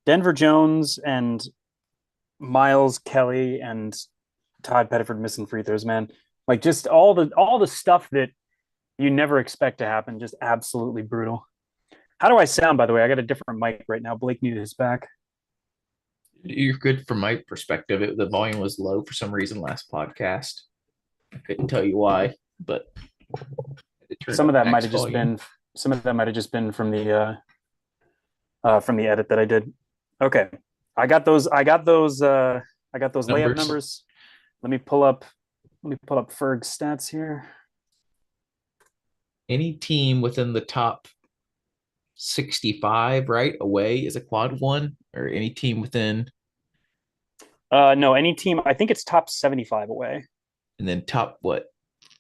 Denver Jones and Miles Kelly and Todd Pettiford missing free throws, man. Like just all the stuff that you never expect to happen, just absolutely brutal. How do I sound, by the way? I got a different mic right now. Blake needed his back. You're good from my perspective. The volume was low for some reason last podcast. I couldn't tell you why, but it turned Some of up that might max have just volume. been some of that might have just been from the edit that I did. Okay. I got those layup Numbers. numbers. Let me pull up Ferg's stats here. Any team within the top 65, right, away is a quad one, or any team within, No, any team, I think it's top 75 away. and then top, what,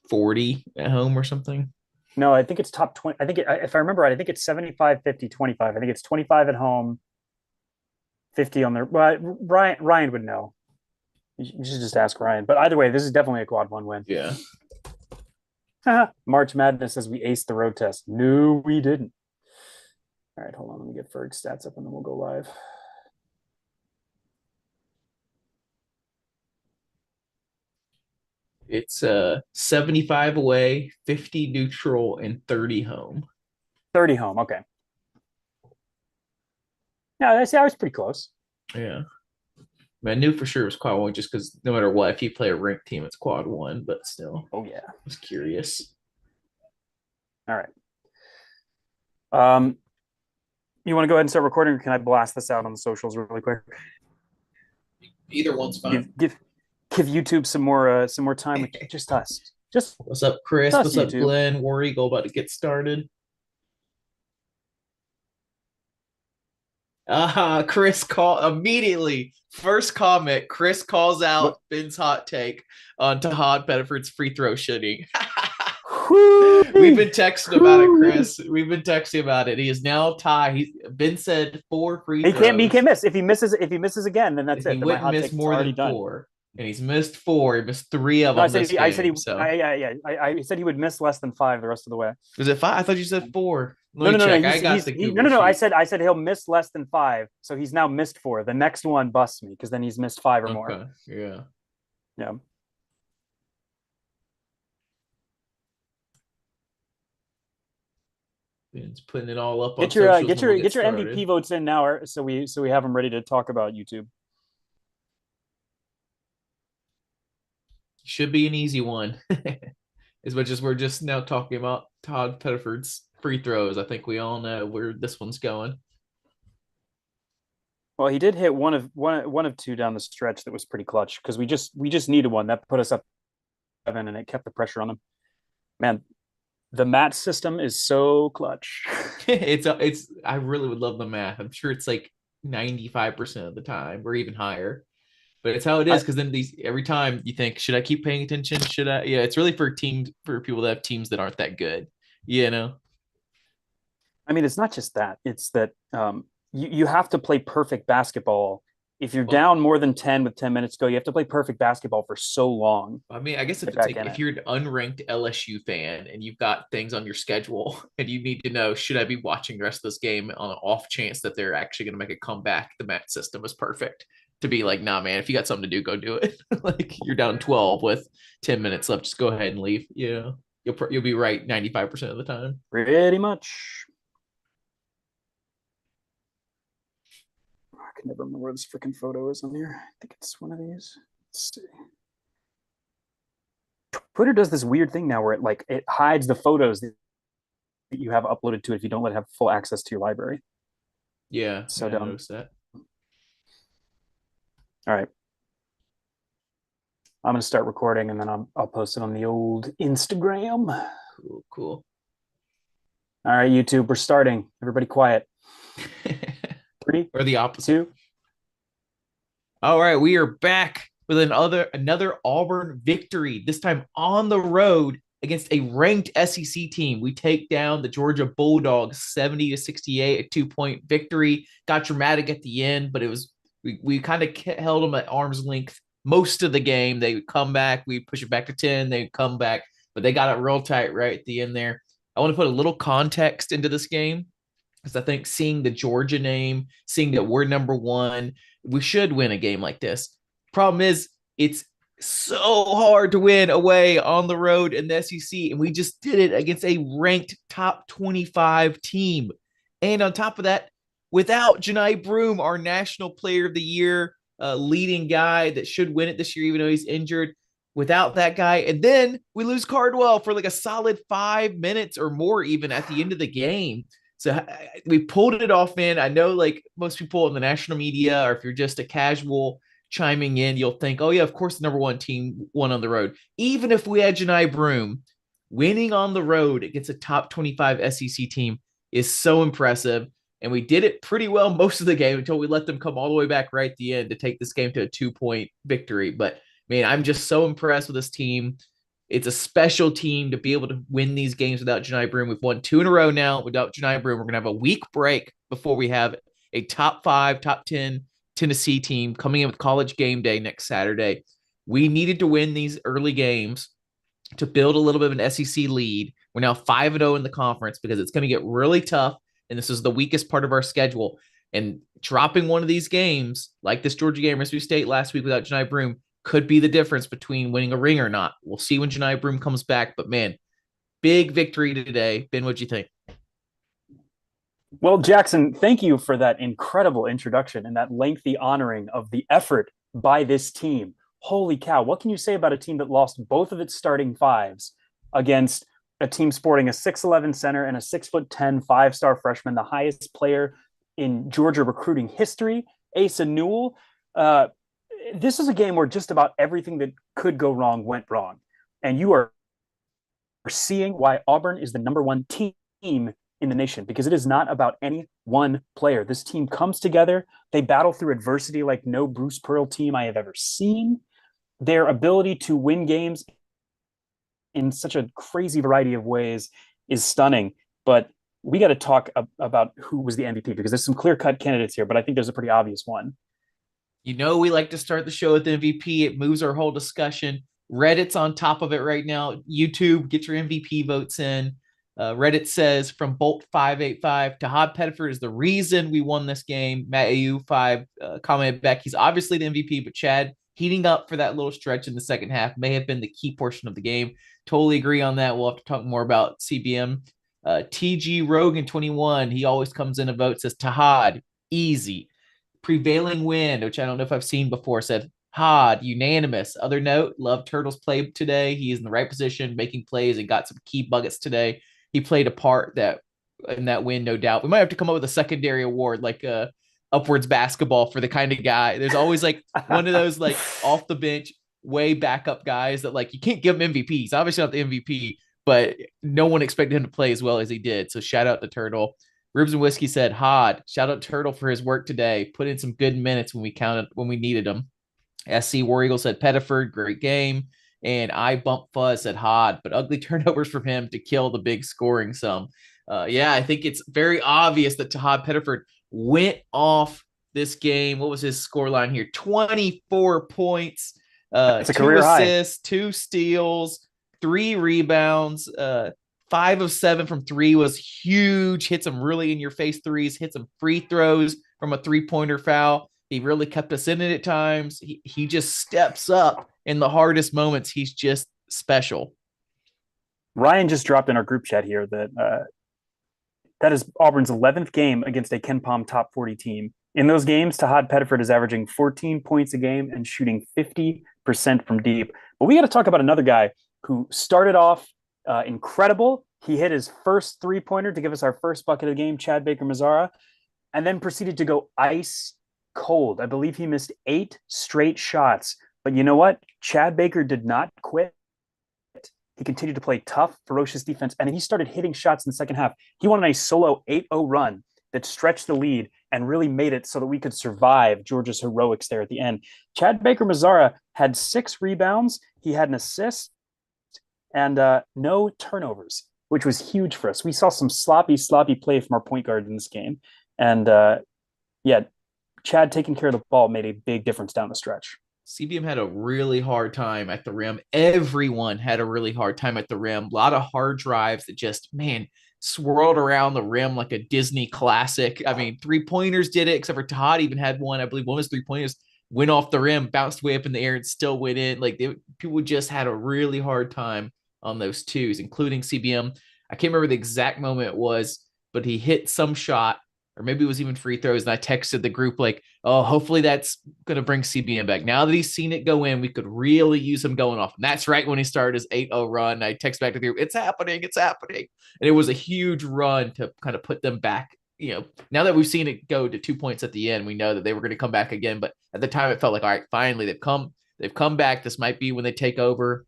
40 at home or something? No, I think it's top 20. If I remember right, I think it's 75, 50, 25. I think it's 25 at home, 50 on the well, Ryan would know. You should just ask Ryan. But either way, this is definitely a quad one win. Yeah. March Madness says we aced the road test. No, we didn't. All right, hold on. Let me get Ferg's stats up and then we'll go live. It's 75 away, 50 neutral, and 30 home. 30 home. Okay. Yeah, I was pretty close. Yeah. I knew for sure it was quad one just because no matter what, if you play a ranked team, it's quad one, but still, Oh, yeah. I was curious. All right. Um, you want to go ahead and start recording, or can I blast this out on the socials really quick? Either one's fine. Give YouTube some more time with just us. Just What's up, Chris? us, What's up, YouTube. Glenn? War Eagle about to get started. Chris call immediately. First comment, Chris calls out What? Ben's hot take on Todd Pettiford's free throw shooting. We've Hoo-wee. been texting about it, Hoo-wee. Chris. We've been texting about it. He is now tied. Ben said 4 free He can't throws. miss. If he misses again, then that's He it. Then my wouldn't hot miss take is more already than done. four, and he's missed four. He missed three of No, them this game. So I said he would miss less than five the rest of the way. was it five? I thought you said four. Let No, me no, no, no. check. I got the No, Google no, no. I sheet. said I said he'll miss less than five. So he's now missed four. The next one busts me because then he's missed five or more. Okay. Yeah. Yeah. Ben's putting it all up on Get your socials and we'll get get your MVP started. votes in now, so we have them ready to talk about YouTube. Should be an easy one. As much as we're just now talking about Todd Pettiford's free throws, I think we all know where this one's going. Well, he did hit one of two down the stretch that was pretty clutch because we just needed one that put us up seven and it kept the pressure on him. Man, the mat system is so clutch. It's I really would love the math. I'm sure it's like 95% of the time or even higher. But it's how it is I because then these every time you think, should I keep paying attention? Should I? Yeah, it's really for teams for people that have teams that aren't that good. You know? I mean, it's not just that; it's that you have to play perfect basketball. If you're Well, down more than 10 with 10 minutes to go, you have to play perfect basketball for so long I mean, I guess to if get it's back like in if it. you're an unranked LSU fan and you've got things on your schedule and you need to know, should I be watching the rest of this game on an off chance that they're actually going to make a comeback? The match system is perfect to be like, nah, man, if you got something to do, go do it. Like you're down 12 with 10 minutes left, just go ahead and leave. You know, you'll be right 95% of the time. Pretty much. I can never remember where this freaking photo is on here. I think it's one of these. Let's see. Twitter does this weird thing now where it hides the photos that you have uploaded to it if you don't let it have full access to your library. Yeah, So yeah, I dumb. noticed that. All right. I'm gonna start recording and then I'll post it on the old Instagram. Cool, cool. All right, YouTube, we're starting. Everybody quiet. Three, Or the opposite. two. All right, we are back with another Auburn victory. This time on the road against a ranked SEC team. We take down the Georgia Bulldogs 70-68, a 2-point victory. Got dramatic at the end, but we kind of held them at arm's length most of the game. They would come back, we push it back to 10, they come back, but they got it real tight right at the end there. I want to put a little context into this game. because I think seeing the Georgia name, seeing that we're number one, we should win a game like this. Problem is, it's so hard to win away on the road in the SEC, and we just did it against a ranked top 25 team. And on top of that, without Janai Broom, our National Player of the Year leading guy that should win it this year, even though he's injured, without that guy. And then we lose Cardwell for like a solid 5 minutes or more, even at the end of the game. So we pulled it off, man. I know like most people in the national media, or if you're just a casual chiming in, you'll think, oh, yeah, of course, the number one team won on the road. Even if we had Janai Broom, winning on the road against a top 25 SEC team is so impressive. And we did it pretty well most of the game until we let them come all the way back right at the end to take this game to a 2-point victory. But man, I'm just so impressed with this team. It's a special team to be able to win these games without Janai Broom. We've won 2 in a row now without Janai Broom. We're going to have a week break before we have a top 5, top 10 Tennessee team coming in with college game day next Saturday. We needed to win these early games to build a little bit of an SEC lead. We're now 5-0 in the conference because it's going to get really tough. And this is the weakest part of our schedule. And dropping one of these games, like this Georgia game, Mississippi State last week without Janai Broom, could be the difference between winning a ring or not. We'll see when Janai Broom comes back. But man, big victory today. Ben, what'd you think? Well, Jackson, thank you for that incredible introduction and that lengthy honoring of the effort by this team. Holy cow, what can you say about a team that lost both of its starting fives against a team sporting a 6'11 center and a 6'10 5-star freshman, the highest player in Georgia recruiting history, Asa Newell? This is a game where just about everything that could go wrong went wrong. And you are seeing why Auburn is the number one team in the nation, because it is not about any one player. This team comes together. They battle through adversity like no Bruce Pearl team I have ever seen. Their ability to win games in such a crazy variety of ways is stunning. But we got to talk about who was the MVP, because there's some clear-cut candidates here, but I think there's a pretty obvious one. You know, we like to start the show with the MVP. It moves our whole discussion. Reddit's on top of it right now. YouTube, get your MVP votes in. Reddit says from Bolt585, Tahad Pettiford is the reason we won this game. Matt AU5 commented back, he's obviously the MVP, but Chad heating up for that little stretch in the second half may have been the key portion of the game. Totally agree on that. We'll have to talk more about CBM. TG Rogan 21, he always comes in a vote, says Tahad, easy. Prevailing wind, which I don't know if I've seen before, said Hod, unanimous. Other note, love Turtle's play today. He is in the right position, making plays, and got some key buckets today. He played a part that in that win, no doubt. We might have to come up with a secondary award, like upwards basketball for the kind of guy. There's always like one of those like off the bench, way backup guys that like you can't give him MVP. He's obviously not the MVP, but no one expected him to play as well as he did. So shout out to Turtle. Ribs and Whiskey said, Hod, shout out Turtle for his work today. Put in some good minutes when we needed him. SC War Eagle said Pettiford, great game. And I Bump Fuzz said Hod, but ugly turnovers from him to kill the big scoring sum. Yeah, I think it's very obvious that Tahad Pettiford went off this game. What was his score line here? 24 points, It's a 2 assists, 2 steals, 3 rebounds. 5 of 7 from 3 was huge. Hit some really in your face threes, hit some free throws from a 3-pointer foul. He really kept us in it at times. He just steps up in the hardest moments. He's just special. Ryan just dropped in our group chat here that that is Auburn's 11th game against a KenPom top 40 team. In those games, Tahad Pettiford is averaging 14 points a game and shooting 50% from deep. But we got to talk about another guy who started off incredible. He hit his first 3-pointer to give us our first bucket of the game, Chad Baker-Mazara, and then proceeded to go ice cold. I believe he missed 8 straight shots. But you know what? Chad Baker did not quit. He continued to play tough, ferocious defense, and he started hitting shots in the second half. He won a solo 8-0 run that stretched the lead and really made it so that we could survive Georgia's heroics there at the end. Chad Baker-Mazara had 6 rebounds. He had an assist and no turnovers, which was huge for us. We saw some sloppy play from our point guard in this game. And yeah, Chad taking care of the ball made a big difference down the stretch. CBM had a really hard time at the rim. Everyone had a really hard time at the rim. A lot of hard drives that just, man, swirled around the rim like a Disney classic. I mean, 3-pointers did it, except for Todd even had one. I believe one was 3-pointers, went off the rim, bounced way up in the air, and still went in. Like people just had a really hard time on those twos, including CBM. I can't remember the exact moment it was, but he hit some shot, or maybe it was even free throws. And I texted the group like, "Oh, hopefully that's going to bring CBM back. Now that he's seen it go in, we could really use him going off." And that's right when he started his 8-0 run. I text back to the group, "It's happening, it's happening." And it was a huge run to kind of put them back. Now that we've seen it go to 2 points at the end, we know that they were going to come back again. But at the time, it felt like, all right, finally they've come back. This might be when they take over.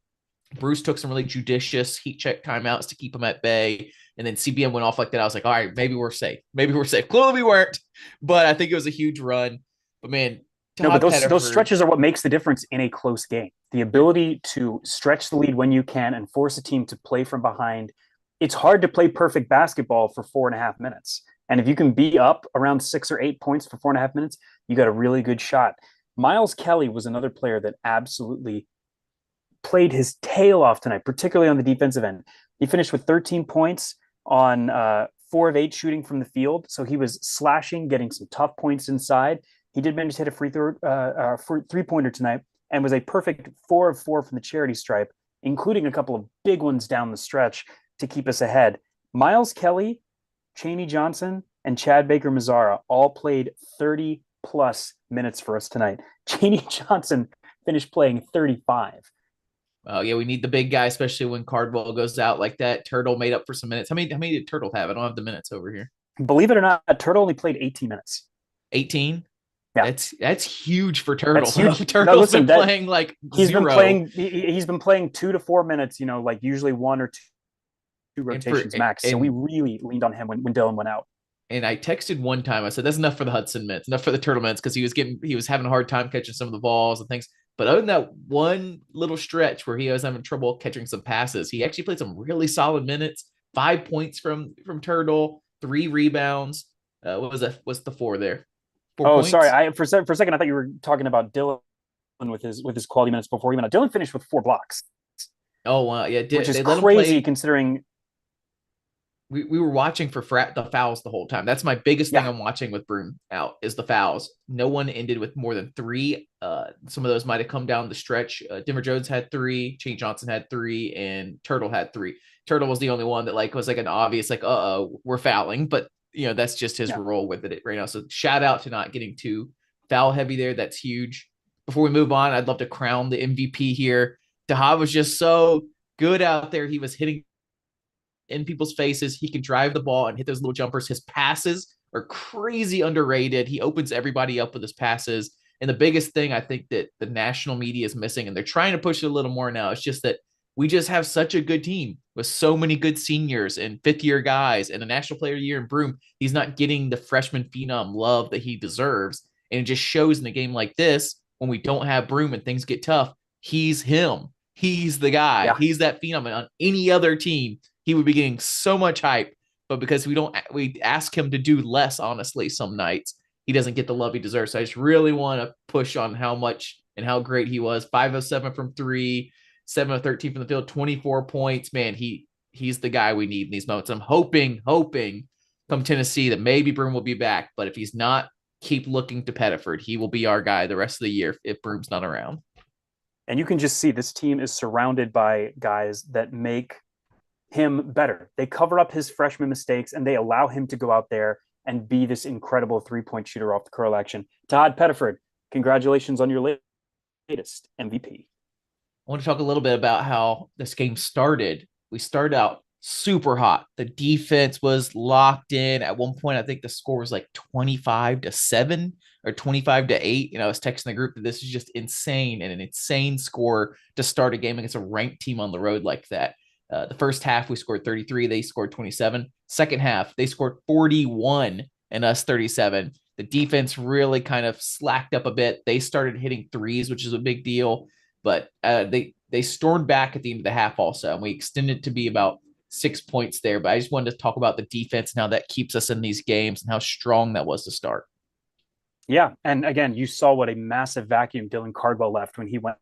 Bruce took some really judicious heat check timeouts to keep him at bay. And then CBM went off like that. I was like, all right, maybe we're safe. Maybe we're safe. Clearly we weren't, but I think it was a huge run. But man, No, but Todd those Pettiford, stretches are what makes the difference in a close game. The ability to stretch the lead when you can and force a team to play from behind. It's hard to play perfect basketball for 4.5 minutes. And if you can be up around 6 or 8 points for 4.5 minutes, you got a really good shot. Miles Kelly was another player that absolutely played his tail off tonight, particularly on the defensive end. He finished with 13 points on 4 of 8 shooting from the field. So he was slashing, getting some tough points inside. He did manage to hit a free throw, three-pointer tonight, and was a perfect 4 of 4 from the charity stripe, including a couple of big ones down the stretch to keep us ahead. Miles Kelly, Chaney Johnson, and Chad Baker Mazara all played 30 plus minutes for us tonight. Chaney Johnson finished playing 35. Oh yeah, we need the big guy, especially when Cardwell goes out like that. Turtle made up for some minutes. How many did Turtle have? I don't have the minutes over here. Believe it or not, Turtle only played 18 minutes. 18. Yeah, That's huge for that's Turtle. huge. No, Turtle's listen, been that playing like he's been zero. playing. He's been playing 2 to 4 minutes. Like usually 1 or 2 And for rotations max. So we and really leaned on him when Dylan went out. and I texted one time. I said that's enough for the Hudson minutes, enough for the Turtle minutes, because he was having a hard time catching some of the balls and things. But other than that one little stretch where he was having trouble catching some passes, he actually played some really solid minutes. 5 points from Turtle, 3 rebounds. What was that? What's the four there? Four Oh, sorry. points. For a second I thought you were talking about Dylan with his quality minutes before he went out. Dylan finished with 4 blocks, Oh wow, yeah. which is They let him crazy play. considering. We were watching for the fouls the whole time. That's my biggest thing Yeah, I'm watching with Broom out is the fouls. No one ended with more than 3. Some of those might have come down the stretch. Denver Jones had 3, Shane Johnson had 3, and Turtle had 3. Turtle was the only one that was like an obvious we're fouling, but that's just his yeah. role with it right now. So shout out to not getting too foul heavy there. That's huge. Before we move on, I'd love to crown the MVP here. Taha was just so good out there. He was hitting in people's faces. He can drive the ball and hit those little jumpers. His passes are crazy underrated. He opens everybody up with his passes. And the biggest thing I think that the national media is missing, and they're trying to push it a little more now, it's just that we just have such a good team with so many good seniors and fifth-year guys and a national player of the year in Broom. He's not getting the freshman phenom love that he deserves. And it just shows in a game like this when we don't have Broom and things get tough. He's him. He's the guy. Yeah. He's that phenom. And on any other team, he would be getting so much hype, but because we ask him to do less, honestly, some nights, he doesn't get the love he deserves. So I just really want to push on how much and how great he was. 5 of 7 from 3, 7 of 13 from the field, 24 points. Man, he's the guy we need in these moments. I'm hoping come Tennessee that maybe Broom will be back, but if he's not, keep looking to Pettiford. He will be our guy the rest of the year if Broom's not around. And you can just see this team is surrounded by guys that make him better. They cover up his freshman mistakes and they allow him to go out there and be this incredible 3-point shooter off the curl action. Todd Pettiford, congratulations on your latest MVP. I want to talk a little bit about how this game started. We started out super hot. The defense was locked in. At one point, I think the score was like 25-7 or 25-8. I was texting the group that this is just insane and an insane score to start a game against a ranked team on the road like that. The first half, we scored 33. They scored 27. Second half, they scored 41 and us 37. The defense really kind of slacked up a bit. They started hitting threes, which is a big deal, but they stormed back at the end of the half also, and we extended to be about 6 points there. But I just wanted to talk about the defense and how that keeps us in these games and how strong that was to start. Yeah, and again, you saw what a massive vacuum Dylan Cardwell left when he went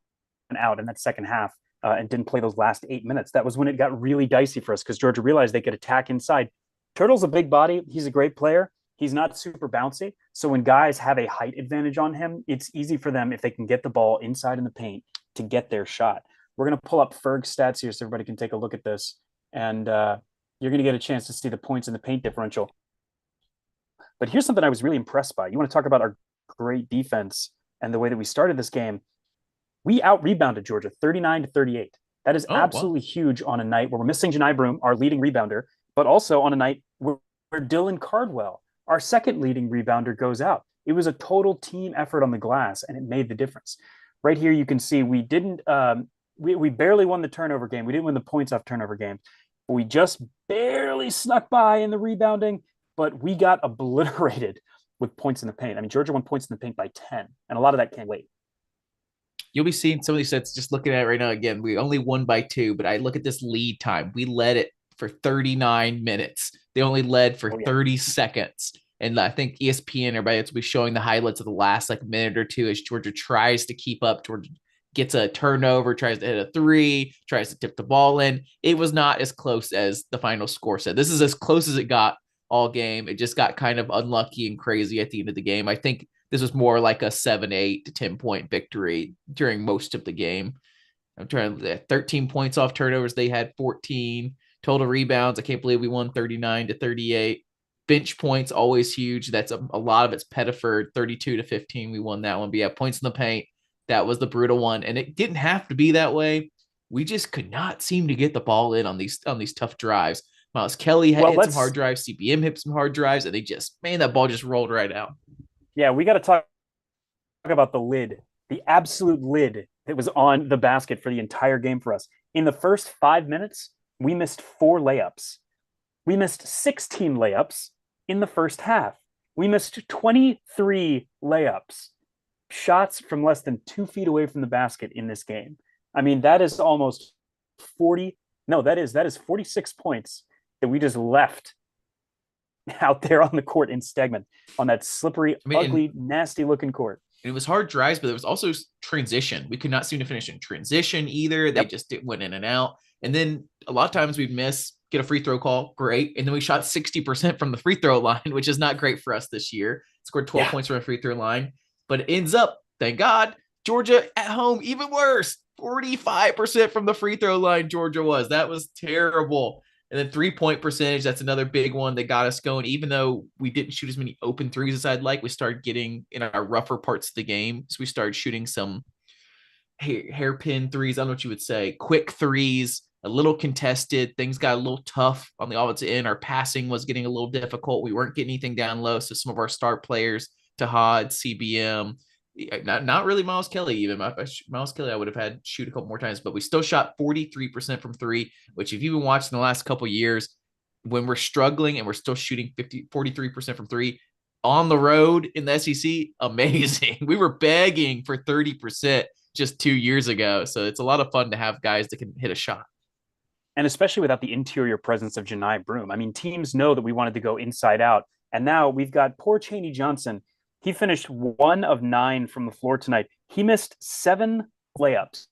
out in that second half. And didn't play those last 8 minutes. That was when it got really dicey for us because Georgia realized they could attack inside Turtle's a big body. He's a great player. He's not super bouncy. So when guys have a height advantage on him, it's easy for them if they can get the ball inside in the paint to get their shot. We're going to pull up Ferg's stats here so everybody can take a look at this. And you're going to get a chance to see the points in the paint differential. But here's something I was really impressed by. You want to talk about our great defense and the way that we started this game. We out rebounded Georgia 39-38. That is Oh, wow. absolutely huge on a night where we're missing Janai Broom, our leading rebounder, but also on a night where Dylan Cardwell, our second leading rebounder, goes out. It was a total team effort on the glass, and it made the difference. Right here, you can see we didn't. We barely won the turnover game. We didn't win the points off turnover game. We just barely snuck by in the rebounding, but we got obliterated with points in the paint. I mean, Georgia won points in the paint by 10, and a lot of that came late. You'll be seeing some of these sets, just looking at it right now. Again, we only won by 2, but I look at this lead time. We led it for 39 minutes. They only led for Oh, yeah. 30 seconds. And I think ESPN, everybody will be showing the highlights of the last like minute or two as Georgia tries to keep up. Georgia gets a turnover, tries to hit a three, tries to tip the ball in. It was not as close as the final score said. This is as close as it got all game. It just got kind of unlucky and crazy at the end of the game. I think this was more like a 7, 8 to 10 point victory during most of the game. I'm trying to 13 points off turnovers. They had 14 total rebounds. I can't believe we won 39-38. Bench points always huge. That's a lot of it's Pettiford 32-15. We won that one. But yeah, points in the paint. That was the brutal one, and it didn't have to be that way. We just could not seem to get the ball in on these tough drives. Miles Kelly Well, hit some hard drives. CBM hit some hard drives, and they just that ball just rolled right out. yeah, we got to talk about the lid, the absolute lid that was on the basket for the entire game for us. In the first 5 minutes, we missed 4 layups. We missed 16 layups in the first half. We missed 23 layups, shots from less than 2 feet away from the basket in this game. I mean, that is almost 40. No, that is 46 points that we just left out there on the court in Stegman on that slippery, ugly, nasty looking court. It was hard drives, but there was also transition. We could not seem to finish in transition either. They just went in and out. And then a lot of times we'd miss, get a free throw call, great. And then we shot 60% from the free throw line, which is not great for us this year. Scored 12 points from a free throw line. But it ends up, thank God, Georgia at home, even worse. 45% from the free throw line, Georgia was. That was terrible. And then 3-point percentage, that's another big one that got us going. Even though we didn't shoot as many open threes as I'd like, we started getting in our rougher parts of the game. So we started shooting some hairpin threes. I don't know what you would say, quick threes, a little contested. Things got a little tough on the offensive end. Our passing was getting a little difficult. We weren't getting anything down low. So some of our star players, Tahad, CBM, not really Miles Kelly even. Miles Kelly I would have had shoot a couple more times, but we still shot 43% from three, which if you've been watching the last couple of years, when we're struggling and we're still shooting 43% from three on the road in the SEC, amazing. We were begging for 30% just 2 years ago. So it's a lot of fun to have guys that can hit a shot. And especially without the interior presence of Janai Broom. I mean, teams know that we wanted to go inside out. And now we've got poor Chaney Johnson. He finished 1 of 9 from the floor tonight. He missed 7 layups.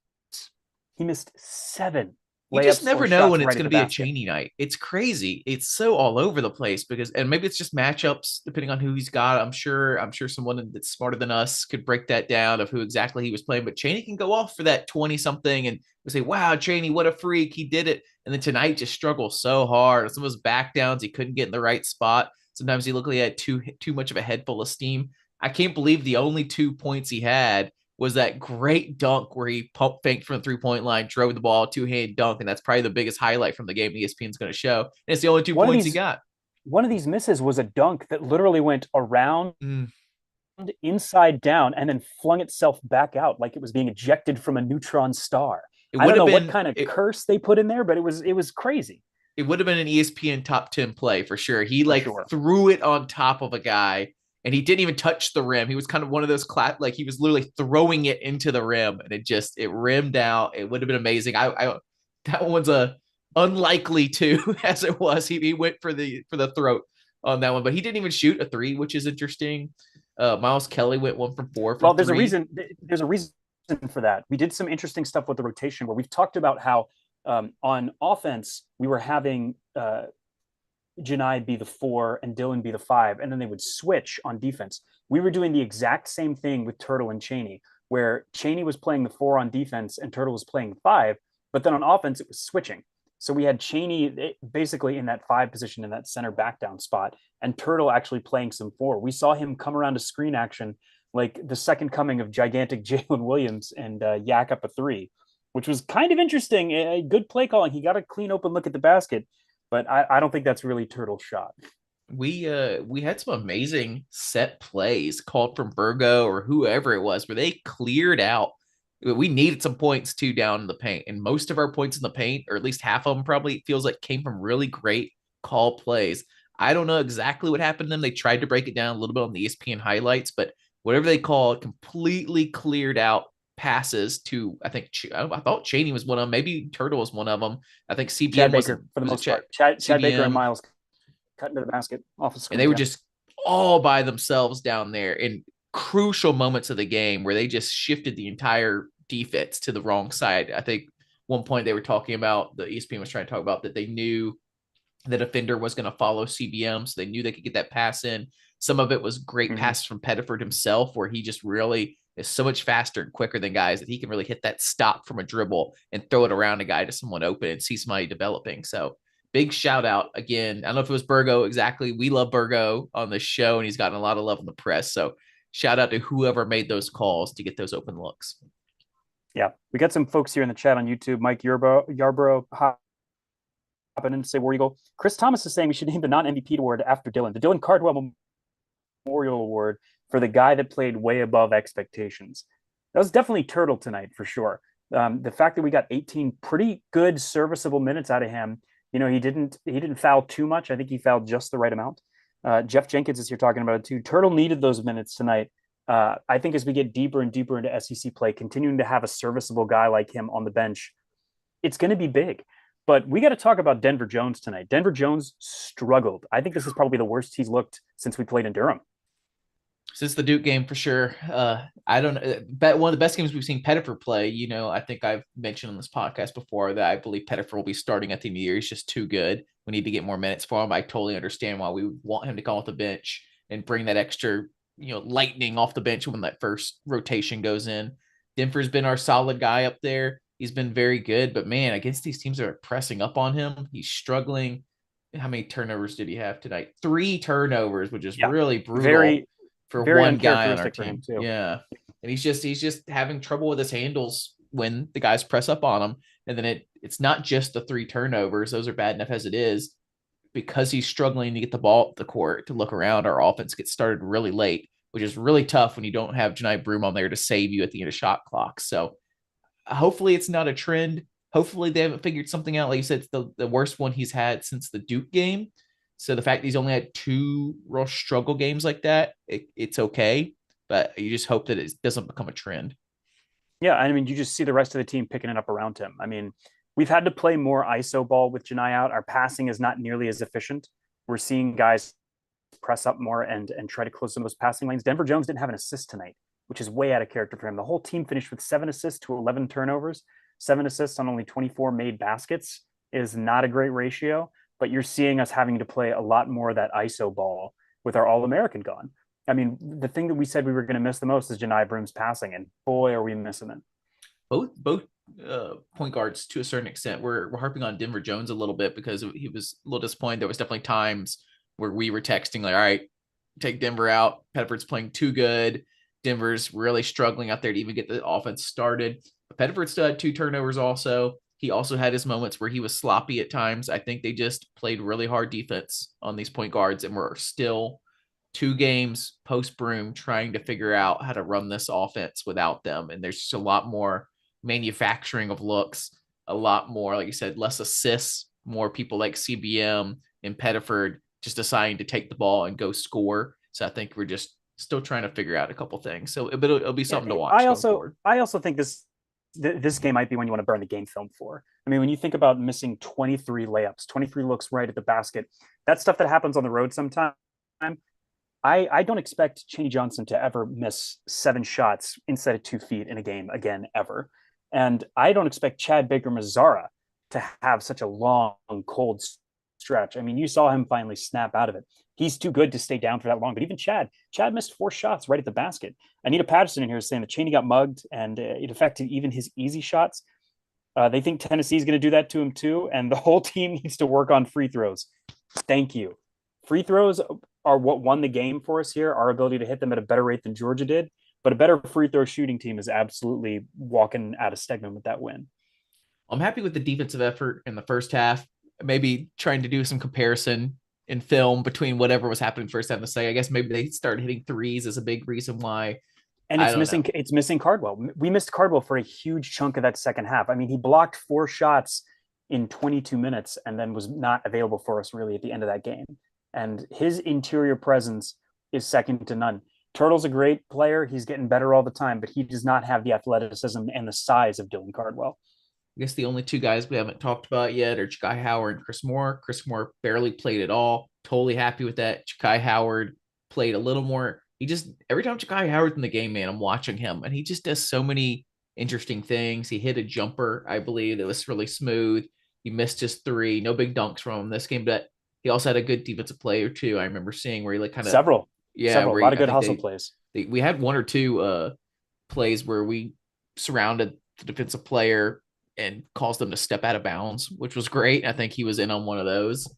He missed 7 you just never know when it's going to be basket. a Chaney night. It's crazy. It's so all over the place because, and maybe it's just matchups depending on who he's got. I'm sure someone that's smarter than us could break that down of who exactly he was playing. But Chaney can go off for that 20 something and we say, wow, Chaney, what a freak. He did it. And then tonight just struggled so hard. Some of his back downs, he couldn't get in the right spot. Sometimes he looked like he had too much of a head full of steam. I can't believe the only 2 points he had was that great dunk where he pump faked from the 3-point line, drove the ball, two-hand dunk, and that's probably the biggest highlight from the game ESPN's going to show. And it's the only 2 points he got. One of these misses was a dunk that literally went around inside down and then flung itself back out like it was being ejected from a neutron star. I don't know what kind of curse they put in there, but it was crazy. It would have been an ESPN top 10 play for sure. He threw it on top of a guy and he didn't even touch the rim. He was kind of one of those like he was literally throwing it into the rim and it rimmed out. It would have been amazing. That one's unlikely too, as it was. He went for the throat on that one, but he didn't even shoot a 3, which is interesting. Miles Kelly went 1 from 4. Well, there's a reason for that. We did some interesting stuff with the rotation where we've talked about how on offense we were having Janai be the 4 and Dylan be the 5, and then they would switch on defense. We were doing the exact same thing with Turtle and Cheney, where Cheney was playing the 4 on defense and Turtle was playing the 5, but then on offense it was switching. So we had Cheney basically in that 5 position in that center back down spot, and Turtle actually playing some 4. We saw him come around to screen action like the second coming of gigantic Jalen Williams and yak up a 3, which was kind of interesting. A good play calling. He got a clean open look at the basket, but I don't think that's really Turtle's shot. We had some amazing set plays called from Virgo or whoever it was where they cleared out. We needed some points too down in the paint, and most of our points in the paint, or at least half of them, probably feels like came from really great call plays. I don't know exactly what happened to them. They tried to break it down a little bit on the ESPN highlights, but whatever they call it, completely cleared out passes to I thought Cheney was one of them. Maybe Turtle was one of them. I think Chad CBM Baker for the was it most part. Chad Baker and CBM, Miles cut into the basket off the and they screens. were Yeah. just all by themselves down there in crucial moments of the game where they just shifted the entire defense to the wrong side. I think one point they were talking about, the ESPN was trying to talk about that they knew the defender was going to follow CBM, so they knew they could get that pass in. Some of it was great passes from Pettiford himself, where he just really is so much faster and quicker than guys that he can really hit that stop from a dribble and throw it around a guy to someone open and see somebody developing. So big shout out again. I don't know if it was Burgo exactly. We love Burgo on the show, and he's gotten a lot of love in the press. So shout out to whoever made those calls to get those open looks. Yeah, we got some folks here in the chat on YouTube. Mike Yarborough hopping in to say War Eagle. Chris Thomas is saying we should name the non-MVP award after Dylan. The Dylan Cardwell Memorial Award for the guy that played way above expectations. That was definitely Turtle tonight for sure. The fact that we got 18 pretty good serviceable minutes out of him, you know, he didn't foul too much. I think he fouled just the right amount. Jeff Jenkins is here talking about it too. Turtle needed those minutes tonight. I think as we get deeper and deeper into SEC play, continuing to have a serviceable guy like him on the bench, it's going to be big. But we got to talk about Denver Jones tonight. Denver Jones struggled. I think this is probably the worst he's looked since we played in Durham. Since the Duke game for sure. I don't know. Bet one of the best games we've seen Pettiford play. You know, I think I've mentioned on this podcast before that I believe Pettiford will be starting at the end of the year. He's just too good. We need to get more minutes for him. I totally understand why we want him to come off the bench and bring that extra, lightning off the bench when that first rotation goes in. Denver's been our solid guy up there. He's been very good, but man, against these teams that are pressing up on him, he's struggling. How many turnovers did he have tonight? 3 turnovers, which is really brutal. For very one guy on our for him team. too. Yeah. And he's just having trouble with his handles when the guys press up on him. And then it's not just the 3 turnovers. Those are bad enough as it is. Because he's struggling to get the ball up the court to look around, our offense gets started really late, which is really tough when you don't have Janai Broom on there to save you at the end of shot clock. So hopefully it's not a trend. Hopefully they haven't figured something out. Like you said, it's the worst one he's had since the Duke game. So the fact that he's only had 2 real struggle games like that, it's okay. But you just hope that it doesn't become a trend. Yeah, I mean, you just see the rest of the team picking it up around him. I mean, we've had to play more ISO ball with Janai out. Our passing is not nearly as efficient. We're seeing guys press up more and try to close some of those passing lanes. Denver Jones didn't have an assist tonight, which is way out of character for him. The whole team finished with 7 assists to 11 turnovers. 7 assists on only 24 made baskets is not a great ratio, but you're seeing us having to play a lot more of that ISO ball with our All-American gone. I mean, the thing that we said we were going to miss the most is Janai Broom's passing, and boy, are we missing it. Both point guards to a certain extent. We're harping on Denver Jones a little bit because he was a little disappointed. There was definitely times where we were texting like, all right, take Denver out. Pettiford's playing too good. Denver's really struggling out there to even get the offense started. But Pettiford still had 2 turnovers also. He also had his moments where he was sloppy at times. I think they just played really hard defense on these point guards, and we're still 2 games post Broom trying to figure out how to run this offense without them. And there's just a lot more manufacturing of looks, a lot more, like you said, less assists, more people like CBM and Pettiford just deciding to take the ball and go score. So I think we're just still trying to figure out a couple things. So it'll be something to watch going forward. I also think this game might be one you want to burn the game film for. I mean, when you think about missing 23 layups, 23 looks right at the basket, that's stuff that happens on the road sometime. I don't expect Cheney Johnson to ever miss 7 shots inside of 2 feet in a game again, ever. And I don't expect Chad Baker Mazzara to have such a long, cold stretch. I mean, you saw him finally snap out of it. He's too good to stay down for that long. But even Chad missed 4 shots right at the basket. Anita Patterson in here is saying that Chaney got mugged and it affected even his easy shots. They think Tennessee is going to do that to him too, and the whole team needs to work on free throws. Thank you. Free throws are what won the game for us here. Our ability to hit them at a better rate than Georgia did, but a better free throw shooting team is absolutely walking out of Stegman with that win. I'm happy with the defensive effort in the first half. Maybe trying to do some comparison in film between whatever was happening first half and the second. I guess maybe they started hitting threes is a big reason why. And I don't know. it's missing Cardwell. We missed Cardwell for a huge chunk of that second half. I mean, he blocked 4 shots in 22 minutes and then was not available for us really at the end of that game. And his interior presence is second to none. Turtle's a great player. He's getting better all the time, but he does not have the athleticism and the size of Dylan Cardwell. I guess the only two guys we haven't talked about yet are Ja'Kai Howard and Chris Moore. Chris Moore barely played at all. Totally happy with that. Ja'Kai Howard played a little more. He just, every time Ja'Kai Howard's in the game, man, I'm watching him, and he just does so many interesting things. He hit a jumper, I believe, that was really smooth. He missed his three. No big dunks from him this game, but he also had a good defensive play or two. I remember seeing where he like kind of several, a lot of good hustle plays. We had one or two plays where we surrounded the defensive player and caused them to step out of bounds, which was great. I think he was in on one of those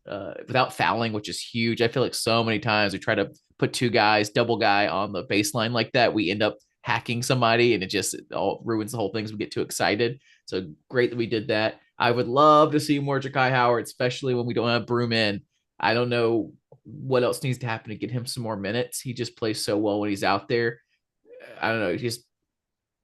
without fouling, which is huge. I feel like so many times we try to put two guys, double guy on the baseline like that, we end up hacking somebody and it all ruins the whole thing as we get too excited. So great that we did that. I would love to see more Ja'Kai Howard, especially when we don't have Broom in. I don't know what else needs to happen to get him some more minutes. He just plays so well when he's out there. I don't know.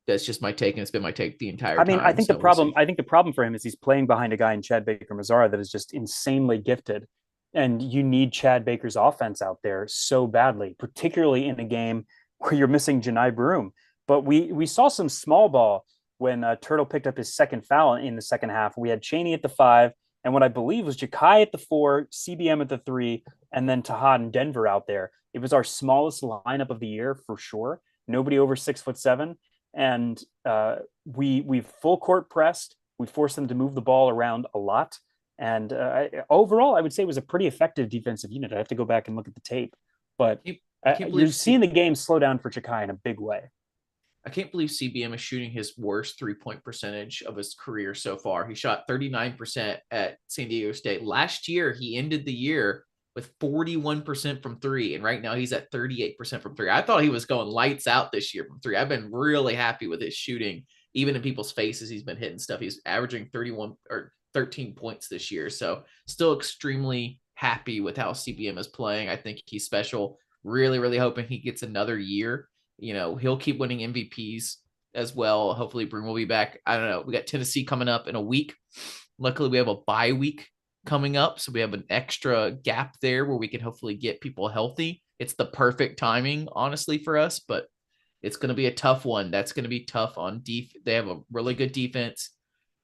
That's just my take, and it's been my take the entire time. I think the problem for him is he's playing behind a guy in Chad Baker-Mazara that is just insanely gifted, and you need Chad Baker's offense out there so badly, particularly in a game where you're missing Janai Broom. But we saw some small ball when Turtle picked up his second foul in the second half. We had Chaney at the 5, and what I believe was Ja'Kai at the 4, CBM at the 3, and then Tahad and Denver out there. It was our smallest lineup of the year for sure. Nobody over 6'7". And we full court pressed. We forced them to move the ball around a lot. And overall, I would say it was a pretty effective defensive unit. I have to go back and look at the tape. But you're seeing the game slow down for Ja'Kai in a big way. I can't believe CBM is shooting his worst three-point percentage of his career so far. He shot 39% at San Diego State. Last year, he ended the year with 41% from three, and right now he's at 38% from three. I thought he was going lights out this year from three. I've been really happy with his shooting. Even in people's faces, he's been hitting stuff. He's averaging 31 or 13 points this year. So still extremely happy with how CBM is playing. I think he's special. Really, really hoping he gets another year. You know, he'll keep winning MVPs as well. Hopefully Broom will be back. I don't know. We got Tennessee coming up in a week. Luckily, we have a bye week coming up, so we have an extra gap there where we can hopefully get people healthy. It's the perfect timing, honestly, for us, but it's going to be a tough one. That's going to be tough on They have a really good defense.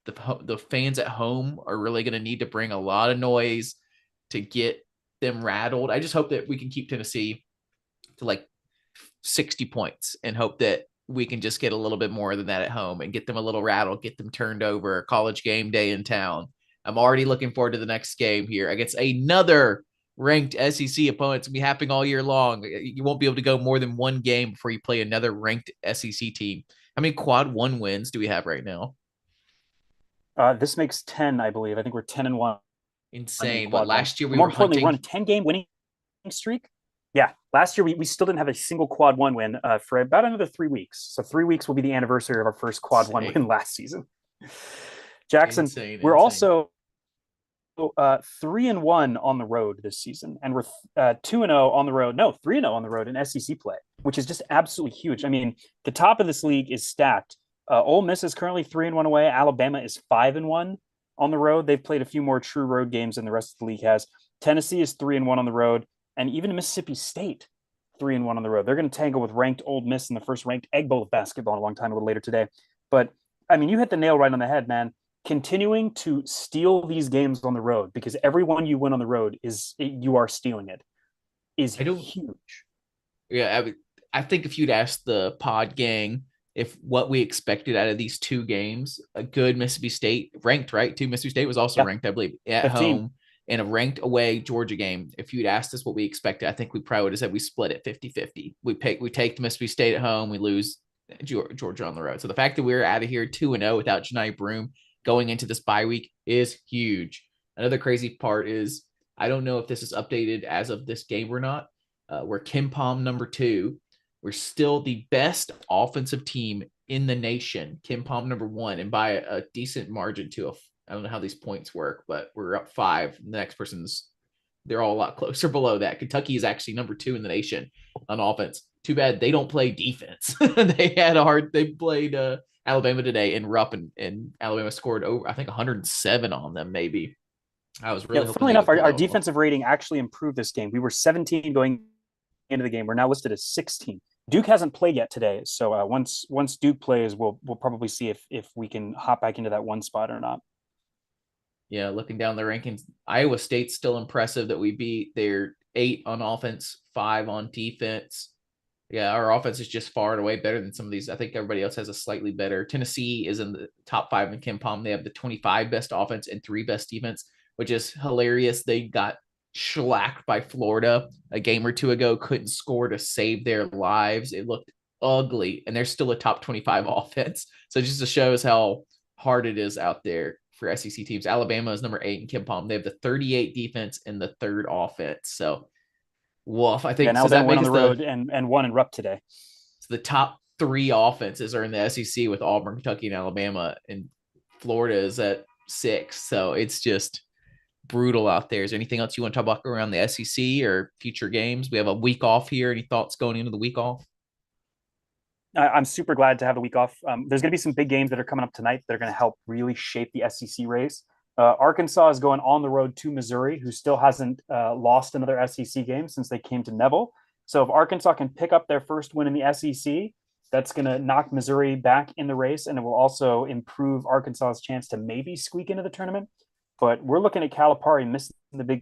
The fans at home are really going to need to bring a lot of noise to get them rattled. I just hope that we can keep Tennessee to like 60 points and hope that we can just get a little bit more than that at home and get them a little rattled, get them turned over. College game day in town. I'm already looking forward to the next game here against another ranked SEC opponent. It's going to be happening all year long. You won't be able to go more than one game before you play another ranked SEC team. How many quad 1 wins do we have right now? This makes 10, I believe. I think we're 10-1. Insane. But last year more importantly, we're on a 10-game winning streak. Yeah, last year we still didn't have a single quad 1 win for about another 3 weeks. So 3 weeks will be the anniversary of our first quad 1 win last season. Jackson, we're also 3-1 on the road this season, and we're 2-0 on the road. No, 3-0 on the road in SEC play, which is just absolutely huge. I mean, the top of this league is stacked. Ole Miss is currently 3-1 away. Alabama is 5-1 on the road. They've played a few more true road games than the rest of the league has. Tennessee is 3-1 on the road, and even Mississippi State 3-1 on the road. They're going to tangle with ranked Ole Miss in the first ranked Egg Bowl of basketball in a long time, a little later today. But I mean, you hit the nail right on the head, man. Continuing to steal these games on the road, because every one you win on the road you are stealing it, is huge. Yeah, I think if you'd asked the pod gang if what we expected out of these two games, a good Mississippi State ranked, right? Mississippi State was also ranked, I believe, at 15. Home, in a ranked away Georgia game. If you'd asked us what we expected, I think we probably would have said we split it 50-50. We take the Mississippi State at home, we lose Georgia on the road. So the fact that we're out of here 2-0 without Janai Broome going into this bye week is huge. Another crazy part is I don't know if this is updated as of this game or not. We're Kim Palm number 2. We're still the best offensive team in the nation. Kim Palm number 1, and by a decent margin to I don't know how these points work, but we're up 5. The next person's they're all a lot closer below that. Kentucky is actually number 2 in the nation on offense. Too bad they don't play defense. They played Alabama today in Rupp, and Alabama scored over, I think, 107 on them, maybe. I was really Yeah, hoping funnily they enough, would pull our that one off. defensive rating actually improved this game. We were 17 going into the game. We're now listed as 16. Duke hasn't played yet today, so once Duke plays, we'll probably see if we can hop back into that 1 spot or not. Yeah, looking down the rankings, Iowa State's still impressive that we beat. They're 8 on offense, 5 on defense. Yeah, our offense is just far and away better than some of these. I think everybody else has a slightly better. Tennessee is in the top 5 in Ken Palm. They have the 25 best offense and 3 best defense, which is hilarious. They got shellacked by Florida a game or two ago, couldn't score to save their lives. It looked ugly, and they're still a top 25 offense. So it just shows how hard it is out there for SEC teams. Alabama is number 8 in Ken Palm. They have the 38 defense and the 3rd offense. So woof. I Yeah, think and so. That Alabama went makes on us the road and won in Rupp today. the top 3 offenses are in the SEC with Auburn, Kentucky, and Alabama, and Florida is at 6. So it's just brutal out there. Is there anything else you want to talk about around the SEC or future games? We have a week off here. Any thoughts going into the week off? I'm super glad to have the week off. There's going to be some big games that are coming up tonight that are going to help really shape the SEC race. Arkansas is going on the road to Missouri, who still hasn't lost another SEC game since they came to Neville. So if Arkansas can pick up their first win in the SEC, that's going to knock Missouri back in the race, and it will also improve Arkansas's chance to maybe squeak into the tournament. But we're looking at Calipari missing the big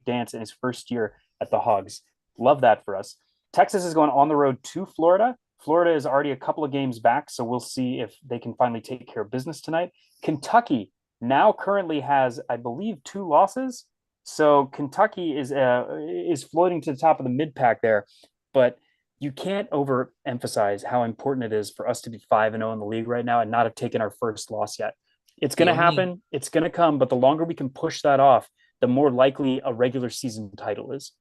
dance in his first year at the Hogs. Love that for us. Texas is going on the road to Florida. Florida is already a couple of games back, so we'll see if they can finally take care of business tonight. Kentucky now currently has, I believe, 2 losses. So Kentucky is floating to the top of the mid pack there, but you can't overemphasize how important it is for us to be 5-0 in the league right now and not have taken our first loss yet. It's going to happen. It's going to come, but the longer we can push that off, the more likely a regular season title is.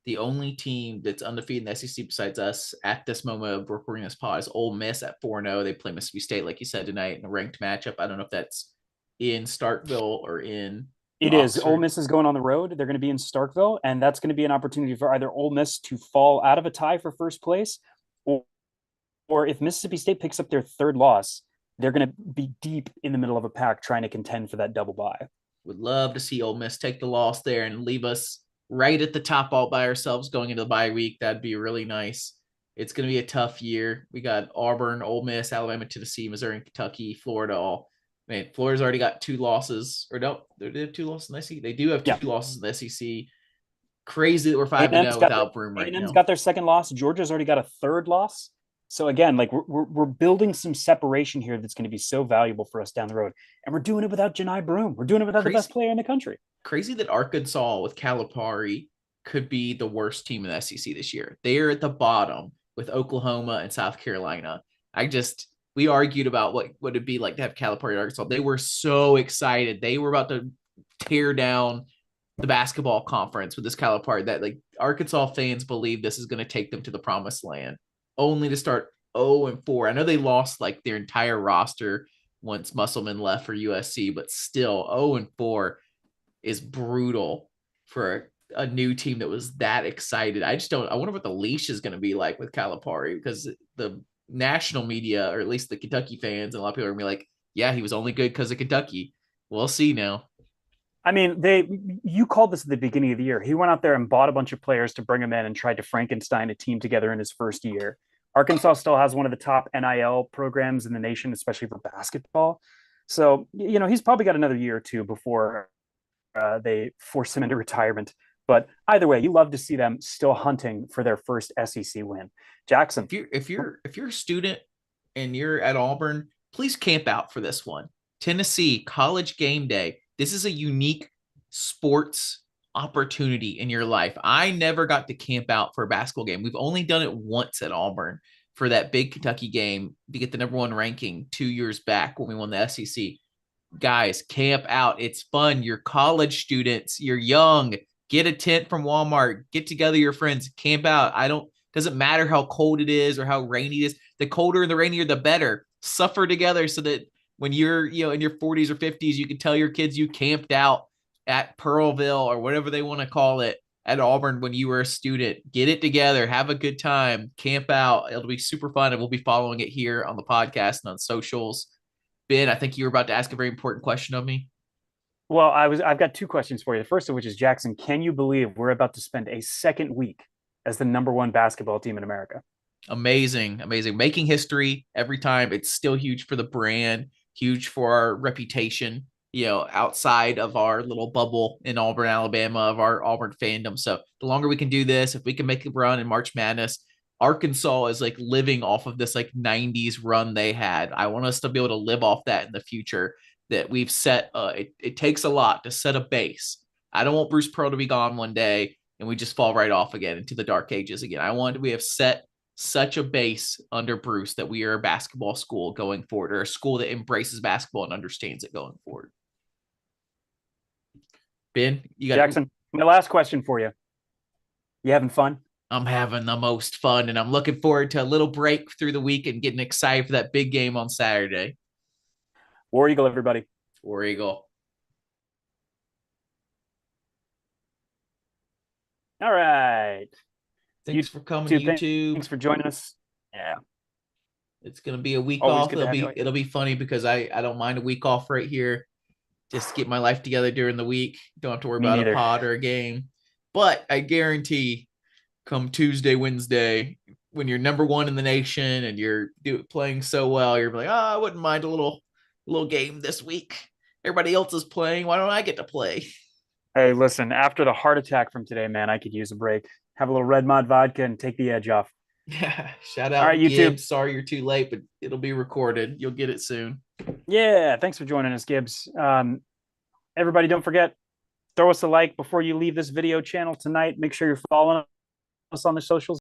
The only team that's undefeated in the SEC besides us at this moment of recording this pod is Ole Miss at 4-0. They play Mississippi State, like you said, tonight in a ranked matchup. I don't know if that's in Starkville or in It is. Ole Oxford. Miss is going on the road. They're going to be in Starkville, and that's going to be an opportunity for either Ole Miss to fall out of a tie for first place, or if Mississippi State picks up their 3rd loss, they're going to be deep in the middle of a pack trying to contend for that double bye. Would love to see Ole Miss take the loss there and leave us right at the top all by ourselves going into the bye week. That'd be really nice. It's going to be a tough year. We got Auburn, Ole Miss, Alabama, Tennessee, Missouri, and Kentucky, Florida. All man, Florida's already got 2 losses, or no, they have 2 losses in the SEC. They do have 2 losses in the SEC. Crazy that we're 5-0 without Broome right A&M's now. got their 2nd loss. Georgia's already got a 3rd loss. So again, like we're building some separation here that's going to be so valuable for us down the road, and we're doing it without Janai Broome. We're doing it without the best player in the country. Crazy that Arkansas with Calipari could be the worst team in the SEC this year. They're at the bottom with Oklahoma and South Carolina. We argued about what would it be like to have Calipari at Arkansas. They were so excited. They were about to tear down the basketball conference with this Calipari that like Arkansas fans believe this is going to take them to the promised land, only to start 0-4. I know they lost like their entire roster once Musselman left for USC, but still 0-4 is brutal for a new team that was that excited. I wonder what the leash is going to be like with Calipari, because the national media, or at least the Kentucky fans, and a lot of people are going to be like, yeah, he was only good because of Kentucky. We'll see now. I mean, you called this at the beginning of the year. He went out there and bought a bunch of players to bring him in and tried to Frankenstein a team together in his first year. Arkansas still has one of the top NIL programs in the nation, especially for basketball. So, he's probably got another year or 2 before they force him into retirement. But either way, you love to see them still hunting for their first SEC win. Jackson, if you're a student and you're at Auburn, please camp out for this one. Tennessee College Game Day. This is a unique sports opportunity in your life. I never got to camp out for a basketball game. We've only done it once at Auburn for that big Kentucky game to get the number one ranking 2 years back when we won the SEC. Guys, camp out. It's fun. You're college students. You're young. Get a tent from Walmart. Get together your friends. Camp out. I don't doesn't matter how cold it is or how rainy it is. The colder and the rainier, the better. Suffer together so that when you're in your 40s or 50s, you can tell your kids you camped out at Pearlville or whatever they want to call it at Auburn when you were a student. Get it together. Have a good time. Camp out. It'll be super fun, and we'll be following it here on the podcast and on socials. Ben, I think you were about to ask a very important question of me. Well, I've got two questions for you. The first of which is, Jackson, can you believe we're about to spend a second week as the number one basketball team in America? Amazing, amazing. Making history every time. It's still huge for the brand, huge for our reputation, outside of our little bubble in Auburn, Alabama, of our Auburn fandom. So the longer we can do this, if we can make a run in March Madness, Arkansas is like living off of this like 90s run they had. I want us to be able to live off that in the future, that we've set. It takes a lot to set a base. I don't want Bruce Pearl to be gone one day and we just fall right off again into the dark ages again. We have set such a base under Bruce that we are a basketball school going forward, or a school that embraces basketball and understands it going forward. Ben, you got Jackson, my last question for you. You having fun? I'm having the most fun, and I'm looking forward to a little break through the week and getting excited for that big game on Saturday. War Eagle, everybody. War Eagle. All right. Thanks for coming, YouTube. Thanks for joining us. Yeah. It's gonna be a week Always off. It'll be funny because I don't mind a week off right here. Just get my life together during the week. Don't have to worry about a pod or a game. But I guarantee come Tuesday, Wednesday, when you're number one in the nation and you're playing so well, you're like, I wouldn't mind a little game this week. Everybody else is playing. Why don't I get to play? Hey, listen, after the heart attack from today, man, I could use a break. Have a little Red Mod vodka and take the edge off. Yeah. Shout out, all right, YouTube. Gibbs. Sorry you're too late, but it'll be recorded. You'll get it soon. Yeah. Thanks for joining us, Gibbs. Everybody, don't forget, throw us a like before you leave this video channel tonight. Make sure you're following us on the socials.